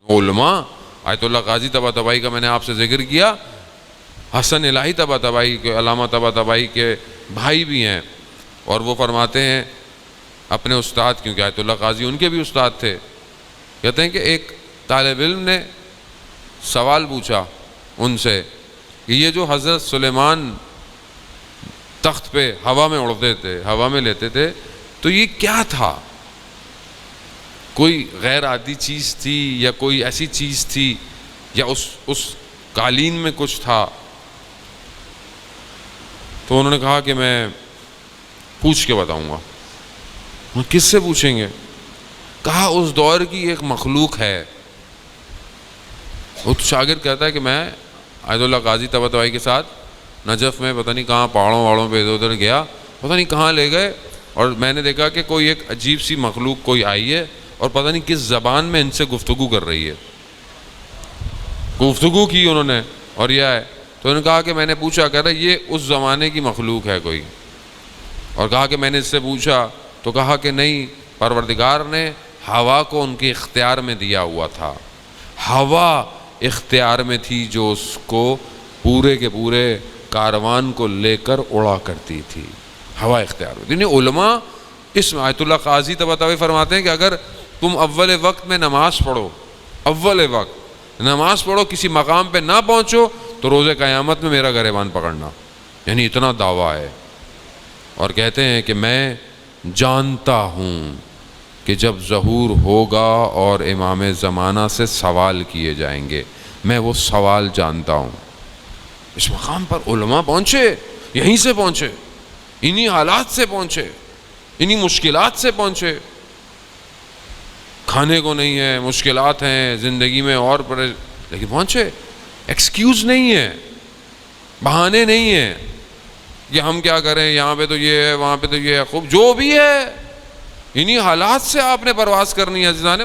علماء آیت اللہ قاضی طباطبائی کا میں نے آپ سے ذکر کیا، حسن الہی طباطبائی کے، علامہ طباطبائی کے بھائی بھی ہیں، اور وہ فرماتے ہیں اپنے استاد، کیونکہ آیت اللہ قاضی ان کے بھی استاد تھے، کہتے ہیں کہ ایک طالب علم نے سوال پوچھا ان سے کہ یہ جو حضرت سلیمان تخت پہ ہوا میں اڑتے تھے، ہوا میں لیتے تھے، تو یہ کیا تھا؟ کوئی غیر عادی چیز تھی یا کوئی ایسی چیز تھی یا اس قالین میں کچھ تھا؟ تو انہوں نے کہا کہ میں پوچھ کے بتاؤں گا۔ کس سے پوچھیں گے؟ کہا اس دور کی ایک مخلوق ہے۔ وہ شاگرد کہتا ہے کہ میں آیت اللہ قاضی طباطبائی کے ساتھ نجف میں پتہ نہیں کہاں پہاڑوں وہاڑوں پہ ادھر ادھر گیا، پتہ نہیں کہاں لے گئے، اور میں نے دیکھا کہ کوئی ایک عجیب سی مخلوق کوئی آئی ہے اور پتہ نہیں کس زبان میں ان سے گفتگو کر رہی ہے۔ گفتگو کی انہوں نے، اور یہ ہے تو انہوں نے کہا کہ میں نے پوچھا، کہہ رہا یہ اس زمانے کی مخلوق ہے کوئی، اور کہا کہ میں نے اس سے پوچھا تو کہا کہ نہیں، پروردگار نے ہوا کو ان کے اختیار میں دیا ہوا تھا، ہوا اختیار میں تھی جو اس کو پورے کے پورے کاروان کو لے کر اڑا کرتی تھی، ہوا اختیار میں۔ یعنی علماء اس میں آیت اللہ قاضی طباطبائی فرماتے ہیں کہ اگر تم اول وقت میں نماز پڑھو، اول وقت نماز پڑھو، کسی مقام پہ نہ پہنچو تو روز قیامت میں میرا گریبان پکڑنا، یعنی اتنا دعویٰ ہے۔ اور کہتے ہیں کہ میں جانتا ہوں کہ جب ظہور ہوگا اور امام زمانہ سے سوال کیے جائیں گے، میں وہ سوال جانتا ہوں۔ اس مقام پر علماء پہنچے، یہیں سے پہنچے، انہی حالات سے پہنچے، انہی مشکلات سے پہنچے، کھانے کو نہیں ہے، مشکلات ہیں زندگی میں اور لیکن پہنچے۔ ایکسکیوز نہیں ہے، بہانے نہیں ہیں کہ ہم کیا کریں، یہاں پہ تو یہ ہے، وہاں پہ تو یہ ہے، خوب جو بھی ہے انہی حالات سے آپ نے پرواز کرنی ہے عزیزان۔